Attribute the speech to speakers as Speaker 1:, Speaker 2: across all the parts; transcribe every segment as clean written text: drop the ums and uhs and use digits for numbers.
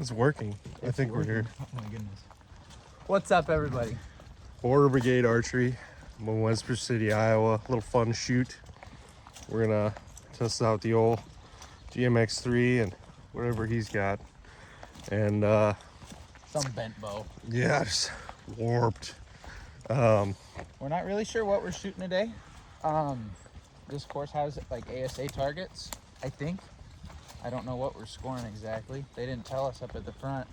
Speaker 1: It's working. I think we're here.
Speaker 2: Oh my goodness. What's up, everybody?
Speaker 1: Border Brigade Archery. I'm in Westbridge City, Iowa. Little fun shoot. We're gonna test out the old GMX3 and whatever he's got. And
Speaker 2: Some bent bow.
Speaker 1: yeah, just warped.
Speaker 2: We're not really sure what we're shooting today. This course has like ASA targets, I think. I don't know what we're scoring exactly. They didn't tell us up at the front.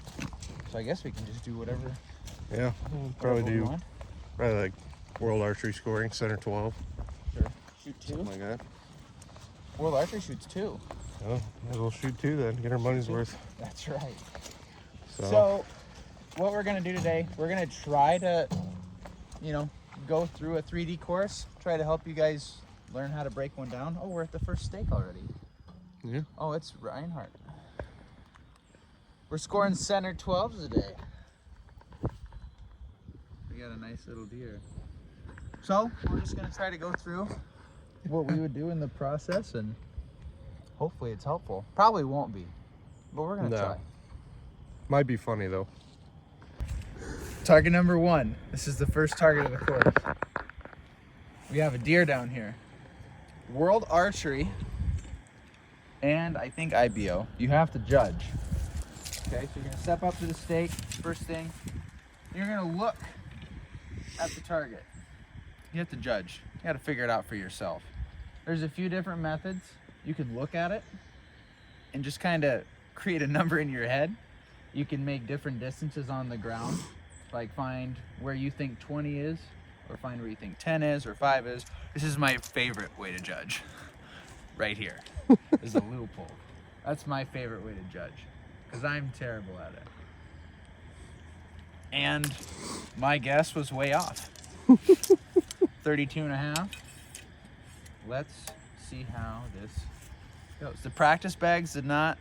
Speaker 2: So I guess we can just do whatever.
Speaker 1: Yeah, we'll probably do like World Archery scoring, center 12.
Speaker 2: Sure. Shoot two.
Speaker 1: Something like that.
Speaker 2: World Archery shoots two.
Speaker 1: Oh, might as well shoot two then, get our money's worth.
Speaker 2: That's right.
Speaker 1: So
Speaker 2: What we're gonna do today, we're gonna try to, go through a 3D course, try to help you guys learn how to break one down. Oh, we're at the first stake already.
Speaker 1: yeah.
Speaker 2: Oh, it's Reinhardt. We're scoring center 12s today. We got a nice little deer. So we're just gonna try to go through what we would do in the process, and hopefully it's helpful. Probably won't be, but we're gonna try.
Speaker 1: Might be funny though.
Speaker 2: Target number 1. This is the first target of the course. We have a deer down here. World Archery, and I think IBO. You have to judge. Okay, so you're gonna step up to the stake. First thing, you're gonna look at the target. You have to judge. You gotta figure it out for yourself. There's a few different methods. You can look at it and just kind of create a number in your head. You can make different distances on the ground. Like find where you think 20 is, or find where you think 10 is, or 5 is. This is my favorite way to judge. Right here is a loophole. That's my favorite way to judge, because I'm terrible at it. And my guess was way off. 32 and a half. Let's see how this goes. The practice bags did not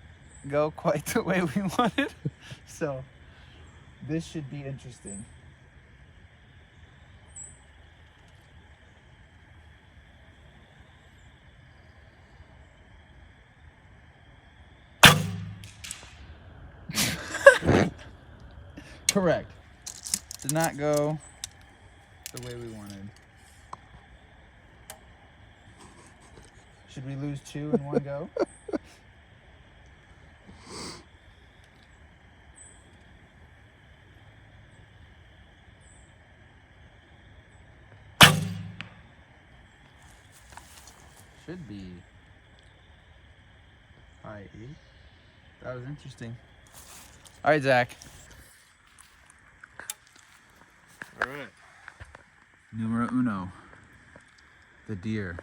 Speaker 2: go quite the way we wanted, so this should be interesting. Correct. Did not go the way we wanted. Should we lose 2 in one go? Should be high 8. That was interesting. All right, Zach.
Speaker 1: All right.
Speaker 2: Numero uno. The deer.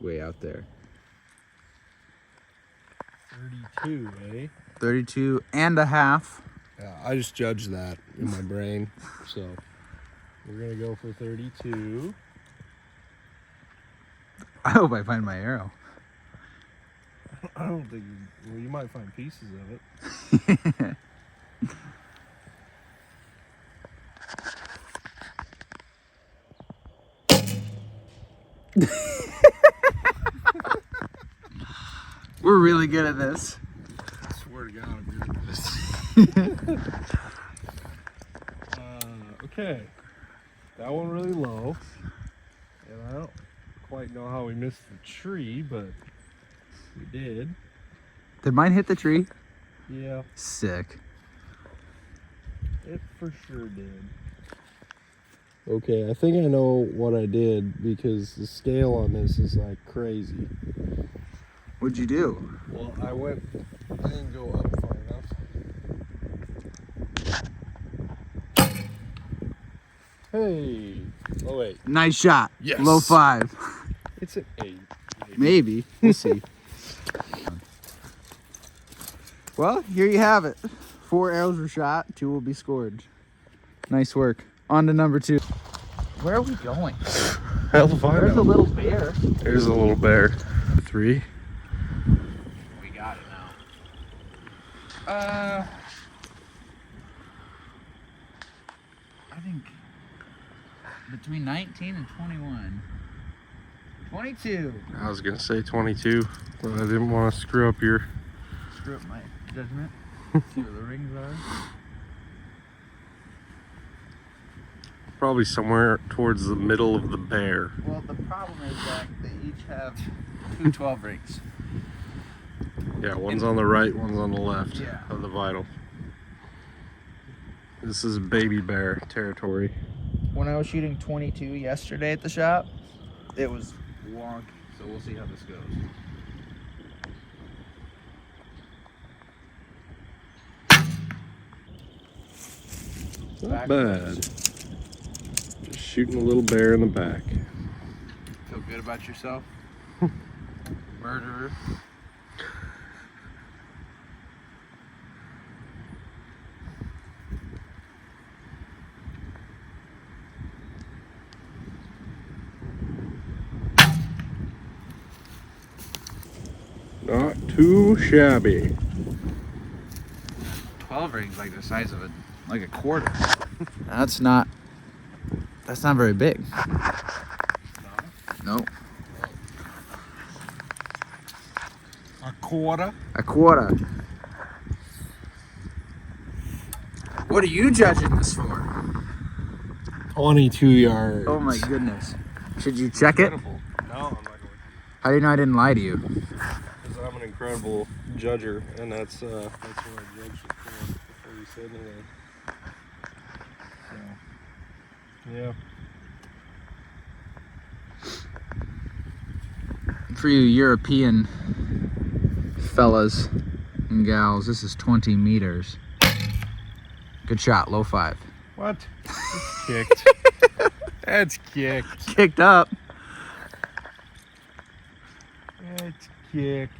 Speaker 2: Way out there.
Speaker 1: 32, eh?
Speaker 2: 32 and a half.
Speaker 1: Yeah, I just judged that in my brain. So we're gonna go for 32.
Speaker 2: I hope I find my arrow.
Speaker 1: I don't think you might find pieces of it.
Speaker 2: We're really good at this.
Speaker 1: I swear to God, I'm good at this. Okay, that one really low, and I don't quite know how we missed the tree, but we did.
Speaker 2: Did mine hit the tree?
Speaker 1: Yeah,
Speaker 2: Sick.
Speaker 1: it for sure did. Okay, I think I know what I did, because the scale on this is like crazy.
Speaker 2: What'd you do?
Speaker 1: Well, I didn't go up far enough. Hey, oh wait,
Speaker 2: Nice shot.
Speaker 1: Yes.
Speaker 2: Low 5.
Speaker 1: it's an 8.
Speaker 2: Maybe. We'll see. Well, here you have it. 4 arrows were shot, 2 will be scored. Nice work. On to number 2. Where are we going?
Speaker 1: Hell if I know.
Speaker 2: There's a little bear.
Speaker 1: There's a little bear. 3.
Speaker 2: We got it now. I think between 19 and 21. 22.
Speaker 1: I was gonna say 22, but I didn't want to screw up your
Speaker 2: Screw up my judgment. See where the rings are.
Speaker 1: Probably somewhere towards the middle of the bear.
Speaker 2: Well, the problem is that they each have two 12 rings.
Speaker 1: Yeah, one's on the right, one's on the left of the vital. This is baby bear territory.
Speaker 2: When I was shooting 22 yesterday at the shop, it was wonky. So we'll see how this goes.
Speaker 1: Not bad. Just shooting a little bear in the back.
Speaker 2: Feel good about yourself? Murderer.
Speaker 1: Not too shabby.
Speaker 2: 12 rings like the size of like a quarter. That's not very big. No.
Speaker 1: A quarter?
Speaker 2: A quarter. What are you judging this for?
Speaker 1: 22 yards.
Speaker 2: Oh my goodness. Should you check it?
Speaker 1: Incredible. No, I'm not going to.
Speaker 2: How do you know I didn't lie to you?
Speaker 1: Because I'm an incredible judger, and that's what I judged it for before you said anything. So, yeah.
Speaker 2: For you European fellas and gals, this is 20 meters. Good shot, low 5.
Speaker 1: What? That's kicked. That's kicked.
Speaker 2: Kicked up.
Speaker 1: That's kicked.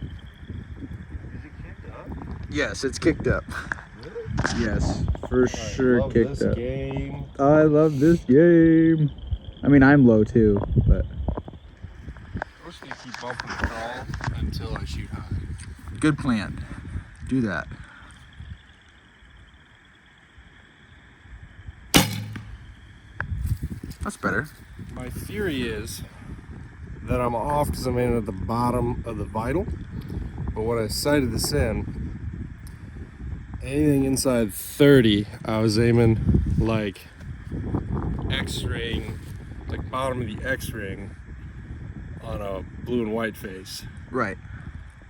Speaker 1: Is it kicked up?
Speaker 2: Yes, it's kicked up.
Speaker 1: Really?
Speaker 2: Yes, for sure
Speaker 1: love
Speaker 2: kicked
Speaker 1: this
Speaker 2: up.
Speaker 1: Game.
Speaker 2: I love this game. I mean, I'm low too, but
Speaker 1: I'm just gonna keep bumping the crawl until I shoot high.
Speaker 2: good plan. Do that. That's better.
Speaker 1: My theory is that I'm off because I'm in at the bottom of the vital, but when I sighted this in, anything inside 30, I was aiming like X-ring, like bottom of the X-ring on a blue and white face.
Speaker 2: Right.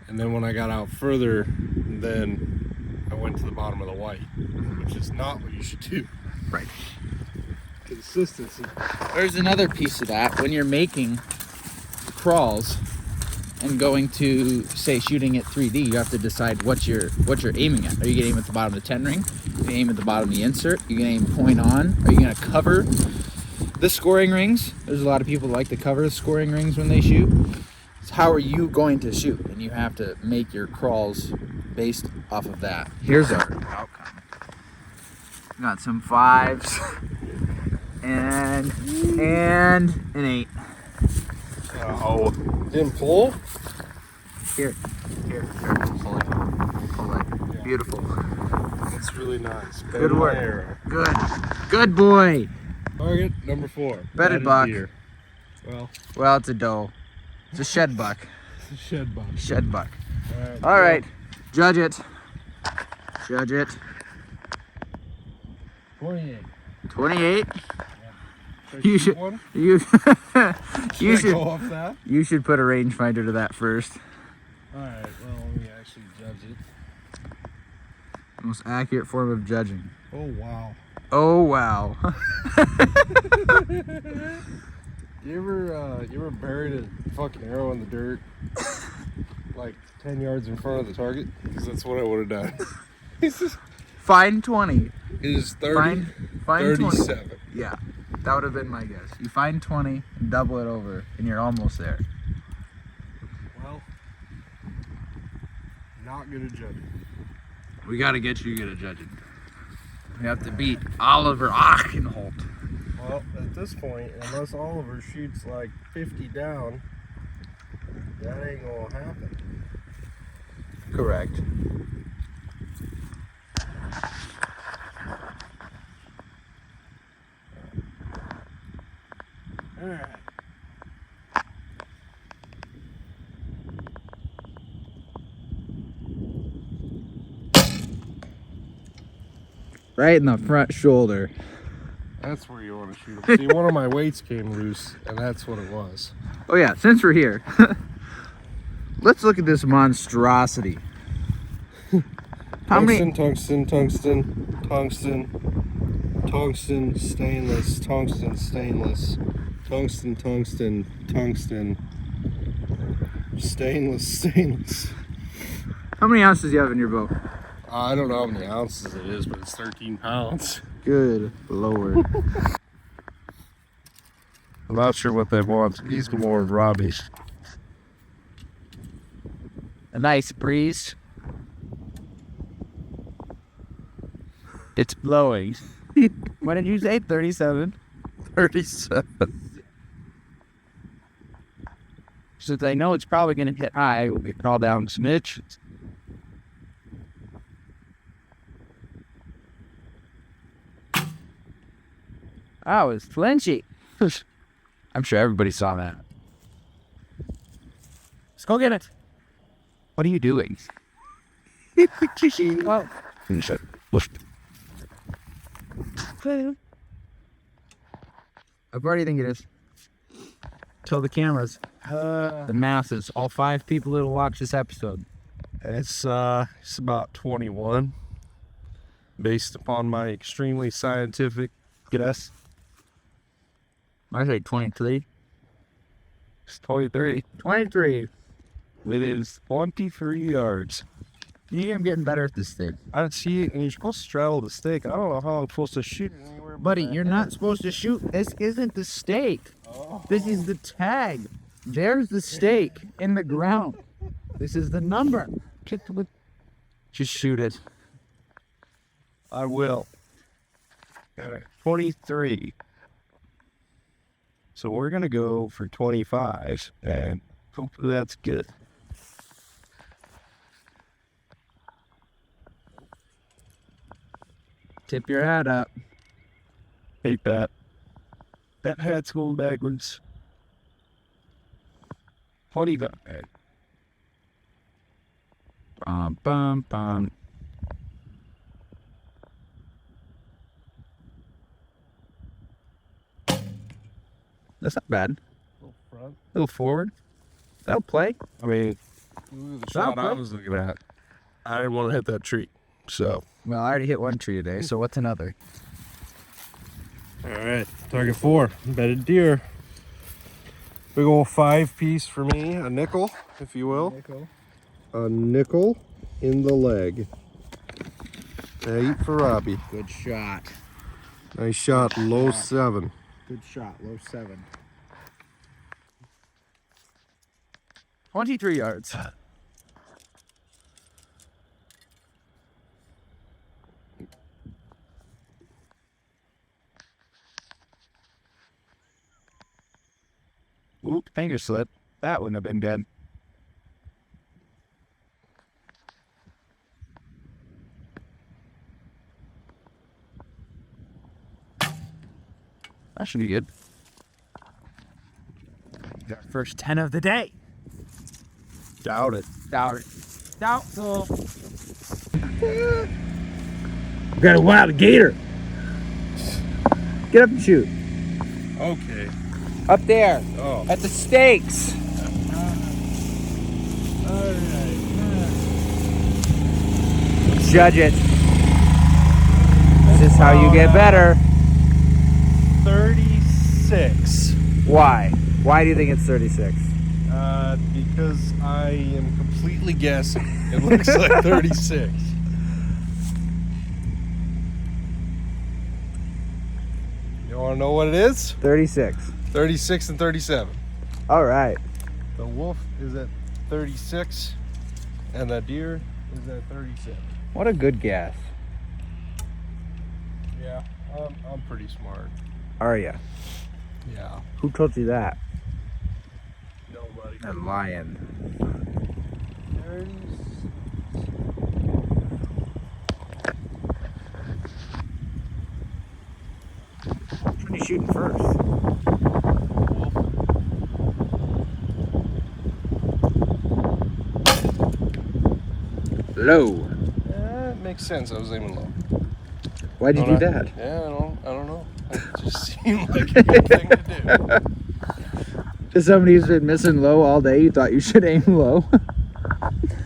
Speaker 1: And then when I got out further, then I went to the bottom of the white, which is not what you should do.
Speaker 2: Right.
Speaker 1: Consistency.
Speaker 2: There's another piece of that. When you're making crawls and going to, say, shooting at 3D, you have to decide what you're aiming at. Are you going to aim at the bottom of the 10 ring? Are you going to aim at the bottom of the insert? Are you going to aim point on? Are you going to cover the scoring rings? There's a lot of people that like to cover the scoring rings when they shoot. So how are you going to shoot? And you have to make your crawls based off of that. Here's our outcome. Got some 5s and an 8.
Speaker 1: Oh, didn't pull?
Speaker 2: Here. Pull it.
Speaker 1: Yeah.
Speaker 2: Beautiful.
Speaker 1: That's really nice.
Speaker 2: Good
Speaker 1: Bend
Speaker 2: work.
Speaker 1: my arrow.
Speaker 2: Good boy.
Speaker 1: Target number 4.
Speaker 2: Bedded
Speaker 1: Bedded
Speaker 2: buck.
Speaker 1: deer. Well,
Speaker 2: It's a doe. It's a shed buck.
Speaker 1: it's a shed buck.
Speaker 2: Shed buck.
Speaker 1: All
Speaker 2: All right. Judge it.
Speaker 1: 28.
Speaker 2: 28.
Speaker 1: Should I
Speaker 2: You
Speaker 1: shoot
Speaker 2: should-
Speaker 1: one?
Speaker 2: You you
Speaker 1: Should I go off that?
Speaker 2: you should put a rangefinder to that first.
Speaker 1: All right. Well, let me actually judge it.
Speaker 2: Most accurate form of judging.
Speaker 1: Oh wow.
Speaker 2: Oh wow.
Speaker 1: You ever buried a fucking arrow in the dirt, like 10 yards in front of the target? Because that's what I would have done.
Speaker 2: Fine 20.
Speaker 1: It is 30,
Speaker 2: Fine 20.
Speaker 1: 37.
Speaker 2: Yeah, that would have been my guess. You find 20 and double it over, and you're almost there.
Speaker 1: Well, not good at judging.
Speaker 2: We got to get you good at judging. We have to beat Oliver Achenholt.
Speaker 1: Well, at this point, unless Oliver shoots like 50 down, that ain't gonna happen.
Speaker 2: Correct.
Speaker 1: All right.
Speaker 2: Right in the front shoulder.
Speaker 1: That's where you want to shoot him. See, one of my weights came loose, and that's what it was.
Speaker 2: Oh yeah, since we're here, let's look at this monstrosity. How many?
Speaker 1: Tungsten, stainless, tungsten, stainless, stainless.
Speaker 2: How many ounces do you have in your bow?
Speaker 1: I don't know how many ounces it is, but it's 13 pounds.
Speaker 2: Good lord.
Speaker 1: I'm not sure what they want. He's more rubbish.
Speaker 2: A nice breeze. It's blowing. What did you say? 37?
Speaker 1: 37.
Speaker 2: Since I know it's probably going to hit high, we call down some inches. Oh, it's flinchy. I'm sure everybody saw that. Let's go get it. What are you doing? Oh.
Speaker 1: Finish it.
Speaker 2: What do you think it is? Tell the cameras. The masses. All 5 people that'll watch this episode.
Speaker 1: It's about 21, based upon my extremely scientific guess.
Speaker 2: I say 23.
Speaker 1: It's 23.
Speaker 2: 23.
Speaker 1: It is 23 yards.
Speaker 2: I'm getting better at this thing.
Speaker 1: I don't see it, and you're supposed to straddle the stake. I don't know how I'm supposed to shoot it anywhere.
Speaker 2: Buddy, you're not supposed to shoot. This isn't the stake.
Speaker 1: Oh.
Speaker 2: This is the tag. There's the stake in the ground. This is the number. Just shoot it.
Speaker 1: I will. 23. So we're gonna go for 25, and hopefully that's good.
Speaker 2: Tip your hat up.
Speaker 1: Hate that. That hat's going backwards. 25.
Speaker 2: Bum, bum, bum. That's not bad.
Speaker 1: A little front.
Speaker 2: A little forward. That'll play.
Speaker 1: I mean, the shot I was looking at, I didn't want to hit that tree. So.
Speaker 2: Well, I already hit one tree today, so what's another?
Speaker 1: All right, target 4, bedded deer. Big old 5-piece for me, a nickel, if you will. A nickel in the leg. 8 for Robbie.
Speaker 2: Good shot.
Speaker 1: Nice shot, low 7.
Speaker 2: Good shot, low 7. 23 yards. Oop, finger slip. That wouldn't have been good. That should be good. Our first 10 of the day.
Speaker 1: Doubt it.
Speaker 2: Doubt it. Doubtful.
Speaker 3: Got a wild gator.
Speaker 2: Get up and shoot.
Speaker 1: Okay.
Speaker 2: Up there.
Speaker 1: Oh.
Speaker 2: At the stakes. Judge it. This is how you get better.
Speaker 1: 36.
Speaker 2: Why? Why do you think it's 36?
Speaker 1: Because I am completely guessing. It looks like 36. You want to know what it is?
Speaker 2: 36.
Speaker 1: 36 and 37.
Speaker 2: All right.
Speaker 1: The wolf is at 36, and the deer is at 37.
Speaker 2: What a good guess.
Speaker 1: Yeah, I'm pretty smart.
Speaker 2: Are ya?
Speaker 1: Yeah.
Speaker 2: Who told you that?
Speaker 1: Nobody.
Speaker 2: I'm lying. Which one are you shooting first? Low.
Speaker 1: It makes sense. I was aiming low.
Speaker 2: Why'd you do that?
Speaker 1: Yeah, I don't know. It just seemed like a good thing to do.
Speaker 2: To somebody who's been missing low all day, you thought you should aim low.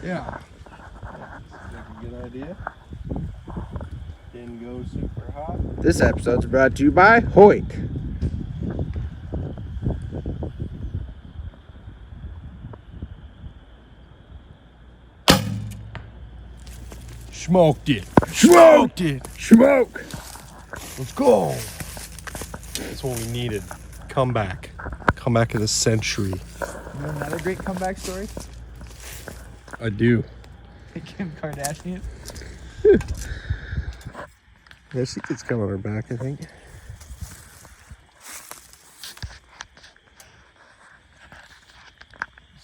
Speaker 1: Yeah. Like a good idea. Didn't go super hot.
Speaker 2: This episode's brought to you by Hoyt.
Speaker 1: Smoked it.
Speaker 2: Smoke!
Speaker 1: it.
Speaker 2: Smoke!
Speaker 1: Let's go. That's what we needed. Comeback. Comeback of the century.
Speaker 2: You know another great comeback story?
Speaker 1: I do.
Speaker 2: Kim Kardashian.
Speaker 1: Yeah, she gets come on her back, I think.
Speaker 2: You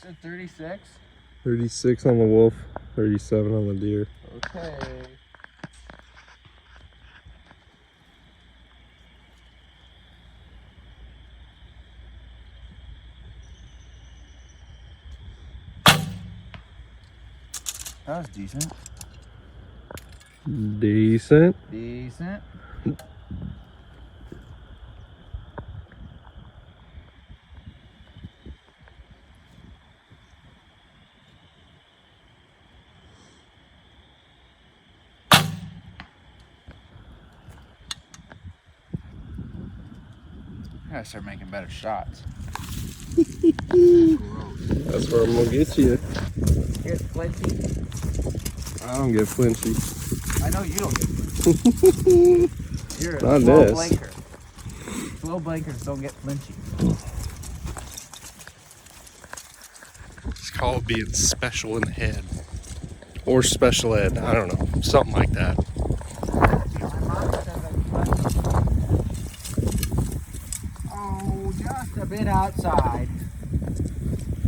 Speaker 2: said 36?
Speaker 1: 36 on the wolf, 37 on the deer.
Speaker 2: Okay. That was decent.
Speaker 1: Decent.
Speaker 2: Decent. I gotta start making better shots.
Speaker 1: That's where I'm gonna get you.
Speaker 2: Get flinchy.
Speaker 1: I don't get flinchy.
Speaker 2: I know you don't get flinchy. You're a
Speaker 1: Not
Speaker 2: slow
Speaker 1: this.
Speaker 2: blanker. Slow blankers don't get flinchy.
Speaker 1: It's called being special in the head. Or special ed. I don't know. Something like that.
Speaker 2: Oh, just a bit outside.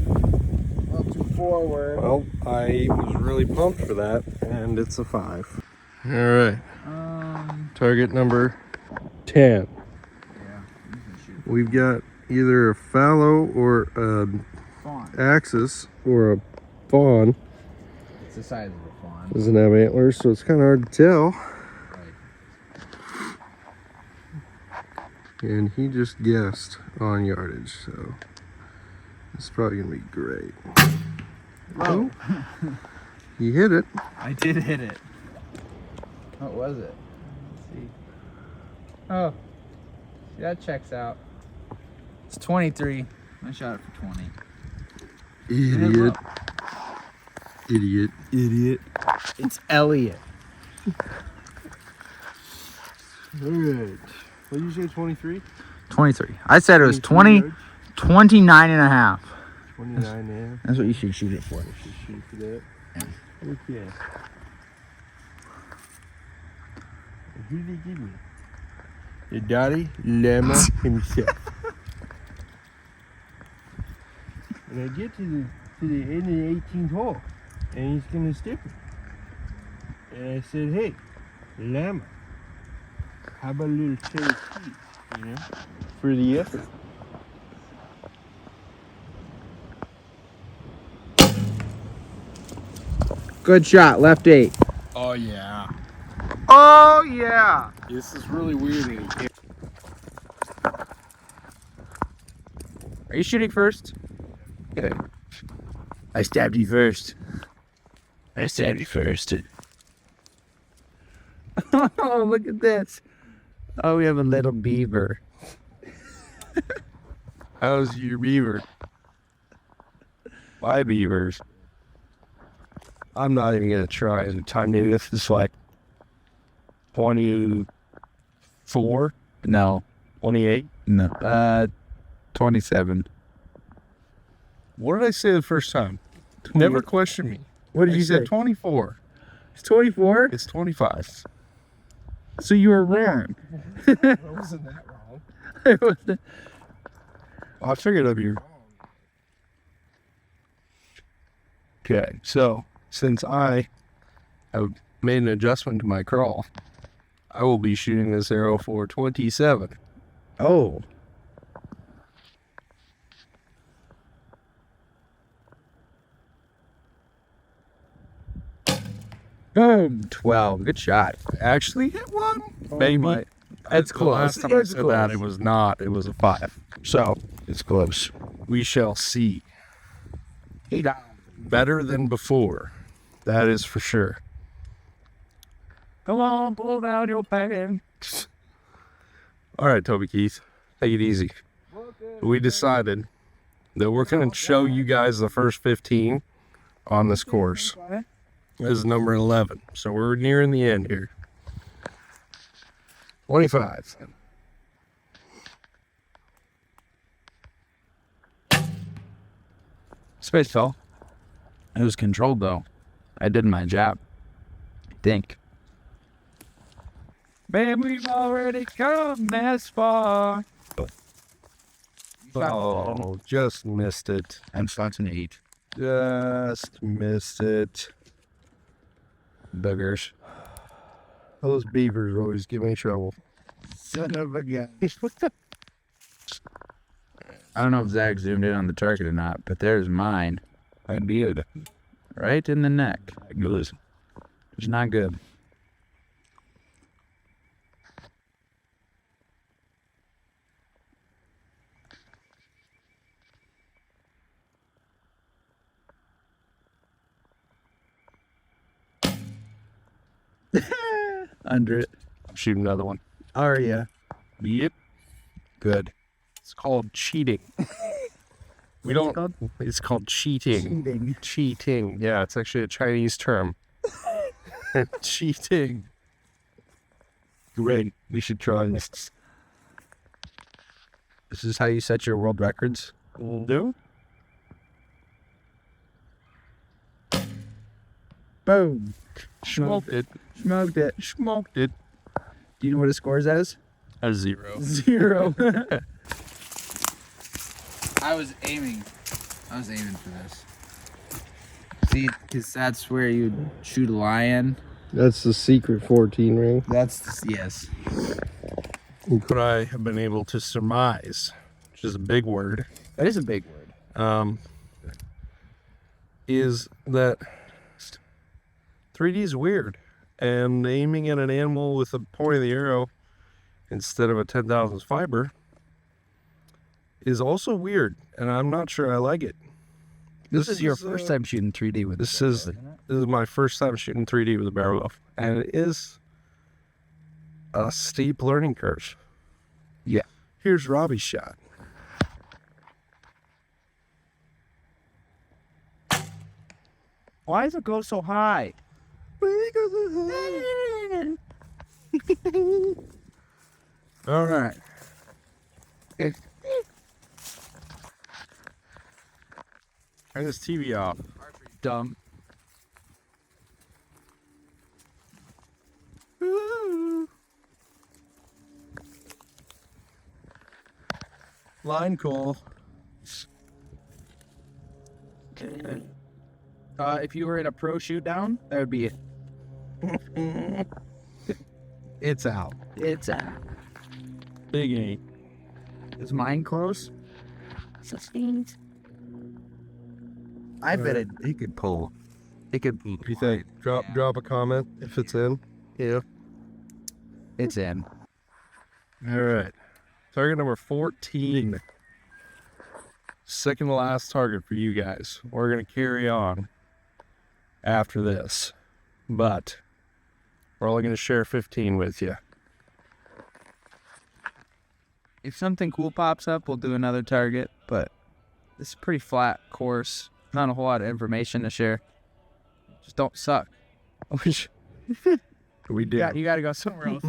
Speaker 2: A little too forward.
Speaker 1: Well, I was really pumped for that, and it's a 5. All right. Target number 10.
Speaker 2: Yeah, you can shoot.
Speaker 1: We've got either a fallow or a
Speaker 2: Fawn.
Speaker 1: axis or a fawn.
Speaker 2: It's the size of a fawn.
Speaker 1: Doesn't have antlers, so it's kind of hard to tell.
Speaker 2: Right.
Speaker 1: And he just guessed on yardage, so it's probably gonna be great.
Speaker 2: Oh,
Speaker 1: He hit it.
Speaker 2: I did hit it. What was it? Let's see. Oh, see, that checks out. It's 23. I shot it for 20.
Speaker 1: Idiot. Idiot.
Speaker 2: Idiot. It's Elliot.
Speaker 1: All right. What did you say, 23?
Speaker 2: 23. I said it was 20, 29 and a half.
Speaker 1: 29 and
Speaker 2: That's what you should shoot it for.
Speaker 1: should shoot for that. Okay. Who did they give me? The Daddy Llama himself. And I get to the end of the 18th hole, and he's gonna stick it. And I said, hey, Llama, how about a little cherry sweet, you know, for the effort.
Speaker 2: Good shot. Left 8.
Speaker 1: Oh yeah.
Speaker 2: Oh, yeah.
Speaker 1: This is really weird. And he can't.
Speaker 2: Are you shooting first? Okay. I stabbed you first. I stabbed you first. Oh, look at this. Oh, we have a little beaver.
Speaker 1: How's your beaver?
Speaker 3: My beavers. I'm not even gonna try. The time maybe this is like 24,
Speaker 2: No.
Speaker 3: 28.
Speaker 2: No. 27.
Speaker 1: What did I say the first time? Never question me.
Speaker 2: What did
Speaker 1: I
Speaker 2: you
Speaker 1: said
Speaker 2: say?
Speaker 1: 24.
Speaker 2: It's 24?
Speaker 1: It's 25.
Speaker 2: So you were wrong.
Speaker 1: I wasn't that wrong.
Speaker 2: It was-
Speaker 3: I figured I'd be wrong. Okay, so since I have made an adjustment to my crawl, I will be shooting this arrow for 27.
Speaker 2: Oh. Boom. 12. Good shot.
Speaker 3: Actually hit one. Maybe.
Speaker 2: It's
Speaker 3: The
Speaker 2: close.
Speaker 3: last time I
Speaker 2: It's
Speaker 3: said that,
Speaker 2: close.
Speaker 3: it was not. It was a 5. So
Speaker 2: It's close.
Speaker 3: we shall see. Better than before. That is for sure. Come on, pull down your pants. All right, Toby Keith, take it easy. We decided that we're going to show you guys the first 15 on this course. This is number 11, so we're nearing the end here. 25.
Speaker 2: Space fell. It was controlled though. I did my job. I think. Man, we've already come this far.
Speaker 3: Oh, just missed it.
Speaker 2: I'm starting to eat.
Speaker 3: Just missed it.
Speaker 2: Boogers.
Speaker 3: Those beavers always give me trouble.
Speaker 2: Son of a gun. I don't know if Zach zoomed in on the target or not, but there's mine.
Speaker 3: I did.
Speaker 2: Right in the neck.
Speaker 3: Good.
Speaker 2: It's not good. Under it.
Speaker 3: Shoot another one.
Speaker 2: Are ya?
Speaker 3: Yep.
Speaker 2: Good.
Speaker 3: It's called cheating. We don't. It's called cheating. Cheating. Yeah, it's actually a Chinese term. Cheating.
Speaker 2: Great. We should try this. This is how you set your world records?
Speaker 3: No.
Speaker 2: Boom.
Speaker 3: Smoked it.
Speaker 2: Smoked it.
Speaker 3: Smoked it.
Speaker 2: Do you know what it scores as?
Speaker 3: A 0.
Speaker 2: 0. I was aiming for this. See, because that's where you shoot a lion.
Speaker 3: That's the secret 14 ring.
Speaker 2: Yes.
Speaker 3: What I have been able to surmise, which is a big word,
Speaker 2: That is a big word.
Speaker 3: is that 3D is weird. And aiming at an animal with the point of the arrow instead of a 10,000 fiber is also weird. And I'm not sure I like it.
Speaker 2: This is your first time shooting 3D with
Speaker 3: This is my first time shooting 3D with a Barebow. And it is a steep learning curve.
Speaker 2: Yeah.
Speaker 3: Here's Robbie's shot.
Speaker 2: Why does it go so high? All right.
Speaker 3: Turn this TV off.
Speaker 2: Dumb.
Speaker 3: Line call.
Speaker 2: If you were in a pro shoot down, that would be it.
Speaker 3: It's out.
Speaker 2: It's out.
Speaker 3: Big 8.
Speaker 2: Is mine close? I bet it.
Speaker 3: He could pull.
Speaker 2: It could.
Speaker 3: What do you think? Drop a comment if it's in. Yeah.
Speaker 2: It's in.
Speaker 3: All right. Target number 14. Second to last target for you guys. We're going to carry on after this. But we're only going to share 15 with you.
Speaker 2: If something cool pops up, we'll do another target. But this is a pretty flat course. Not a whole lot of information to share. Just don't suck.
Speaker 3: We do.
Speaker 2: You got to go somewhere else.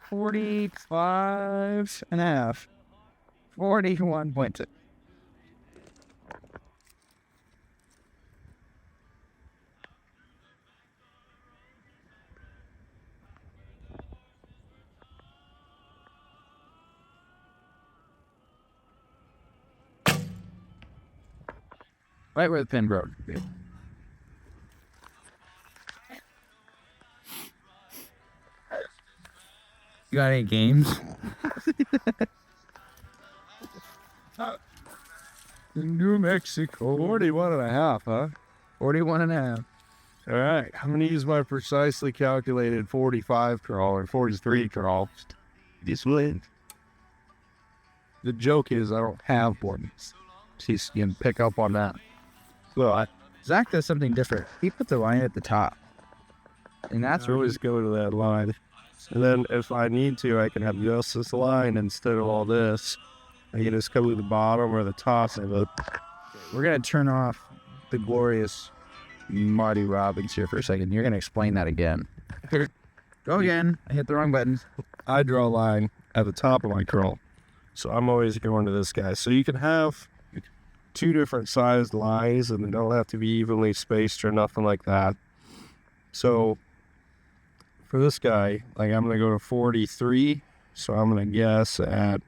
Speaker 2: 45 and a half. 41.6. Right where the pin broke. You got any games?
Speaker 3: New Mexico. 41 and a half, huh?
Speaker 2: 41 and a half.
Speaker 3: All right, I'm going to use my precisely calculated 45 crawl or 43 crawl. This way. The joke is I don't have one. She's going to pick up on that.
Speaker 2: Well, Zach does something different. He put the line at the top. And that's
Speaker 3: I always go to that line. And then if I need to, I can have just this line instead of all this. I can just come to the bottom or the top of it.
Speaker 2: We're going to turn off the glorious Marty Robbins here for a second. You're going to explain that again. Go again. I hit the wrong button.
Speaker 3: I draw a line at the top of my curl. So I'm always going to this guy. So you can have 2 different sized lines and they don't have to be evenly spaced or nothing like that. So for this guy, like I'm going to go to 43. So I'm going to guess at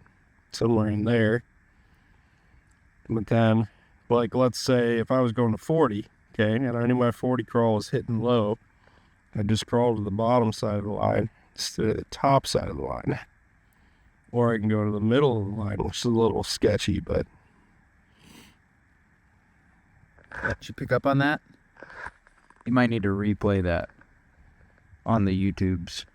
Speaker 3: somewhere in there. But then, like, let's say if I was going to 40, okay, and I knew my 40 crawl was hitting low, I'd just crawl to the bottom side of the line instead of the top side of the line. Or I can go to the middle of the line, which is a little sketchy, but...
Speaker 2: Did you pick up on that? You might need to replay that on the YouTubes.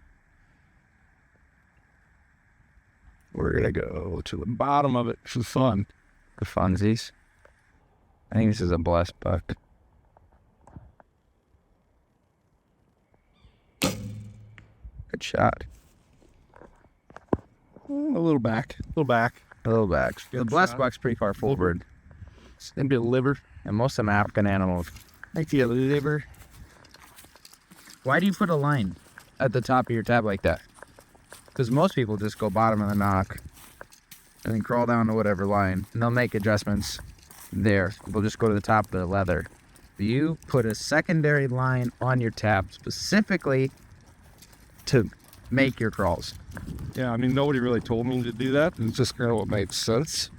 Speaker 3: We're going to go to the bottom of it for fun.
Speaker 2: The funsies. I think this is a blessed buck. Good shot.
Speaker 3: A little back. A little back.
Speaker 2: A little back. The
Speaker 3: Good
Speaker 2: blessed
Speaker 3: shot.
Speaker 2: buck's pretty far forward.
Speaker 3: Maybe a liver.
Speaker 2: And most of them African animals.
Speaker 3: Maybe a liver.
Speaker 2: Why do you put a line at the top of your tab like that? Because most people just go bottom of the knock and then crawl down to whatever line. And they'll make adjustments there. They'll just go to the top of the leather. You put a secondary line on your tab specifically to make your crawls.
Speaker 3: Yeah, I mean, nobody really told me to do that. It's just kind of what made sense.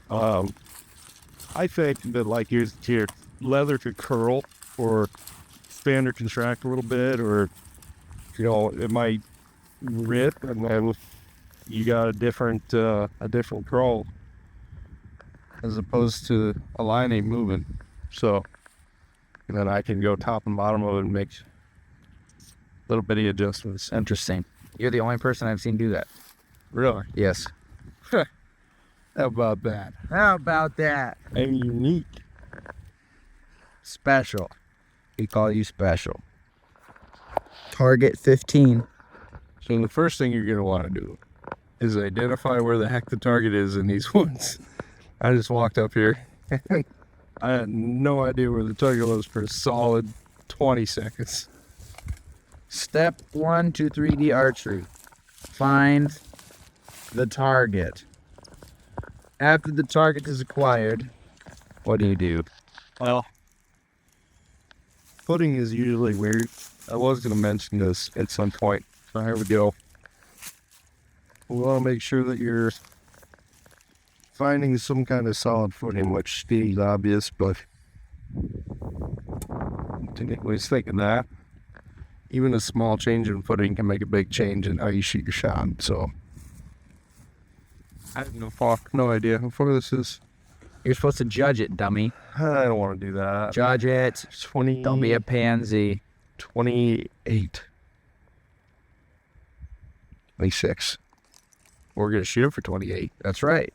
Speaker 3: I think that, like, your leather could curl or expand or contract a little bit, or, you know, it might rip, and then you got a different crawl as opposed to a line ain't moving. So, and then I can go top and bottom of it and make little bitty adjustments.
Speaker 2: Interesting. You're the only person I've seen do that.
Speaker 3: Really?
Speaker 2: Yes.
Speaker 3: How about that?
Speaker 2: How about that?
Speaker 3: And unique.
Speaker 2: Special. We call you special. Target 15.
Speaker 3: So the first thing you're going to want to do is identify where the heck the target is in these woods. I just walked up here. I had no idea where the target was for a solid 20 seconds.
Speaker 2: Step 1 to 3D archery. Find the target. After the target is acquired, what do?
Speaker 3: Well, footing is usually weird. I was going to mention this at some point. So here we go. We want to make sure that you're finding some kind of solid footing, which seems obvious, but I was thinking that even a small change in footing can make a big change in how you shoot your shot. So I have no idea how far this is.
Speaker 2: You're supposed to judge it, dummy.
Speaker 3: I don't want to do that.
Speaker 2: Judge it.
Speaker 3: 20.
Speaker 2: Don't be a pansy.
Speaker 3: 28. 26. We're going to shoot it for 28.
Speaker 2: That's right.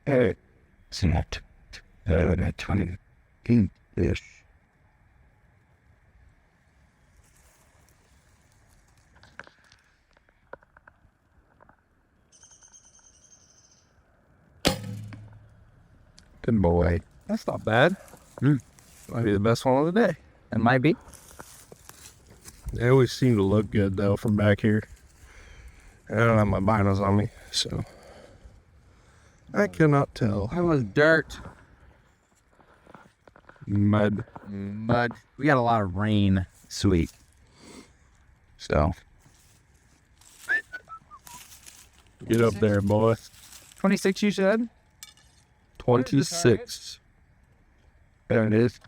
Speaker 3: Hey. It's not 20-ish. Good boy. That's not bad. Might be the best one of the day.
Speaker 2: It might be.
Speaker 3: They always seem to look good, though, from back here. I don't have my binos on me, so I cannot tell.
Speaker 2: That was dirt.
Speaker 3: Mud.
Speaker 2: Mud. We got a lot of rain. Sweet. So.
Speaker 3: Get up there, boy.
Speaker 2: 26, you said?
Speaker 3: 26. There it is.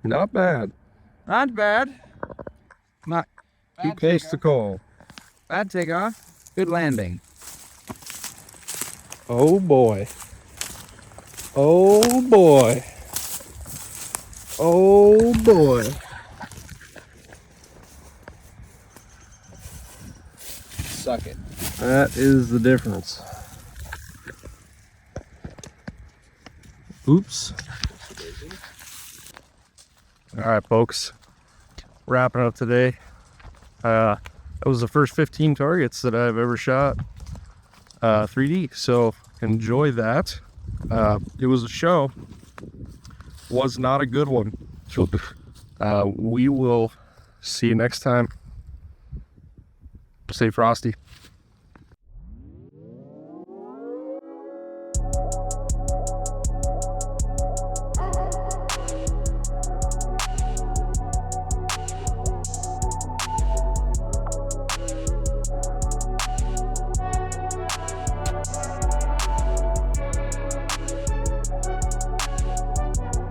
Speaker 3: Not bad.
Speaker 2: Not bad. Not
Speaker 3: Too case to call.
Speaker 2: bad takeoff. Good landing.
Speaker 1: Oh boy. Oh boy. Oh boy.
Speaker 2: Suck it.
Speaker 1: That is the difference. Oops. All right, folks. Wrapping up today. That was the first 15 targets that I've ever shot 3D. So enjoy that. It was a show. Was not a good one. So we will see you next time. Stay frosty.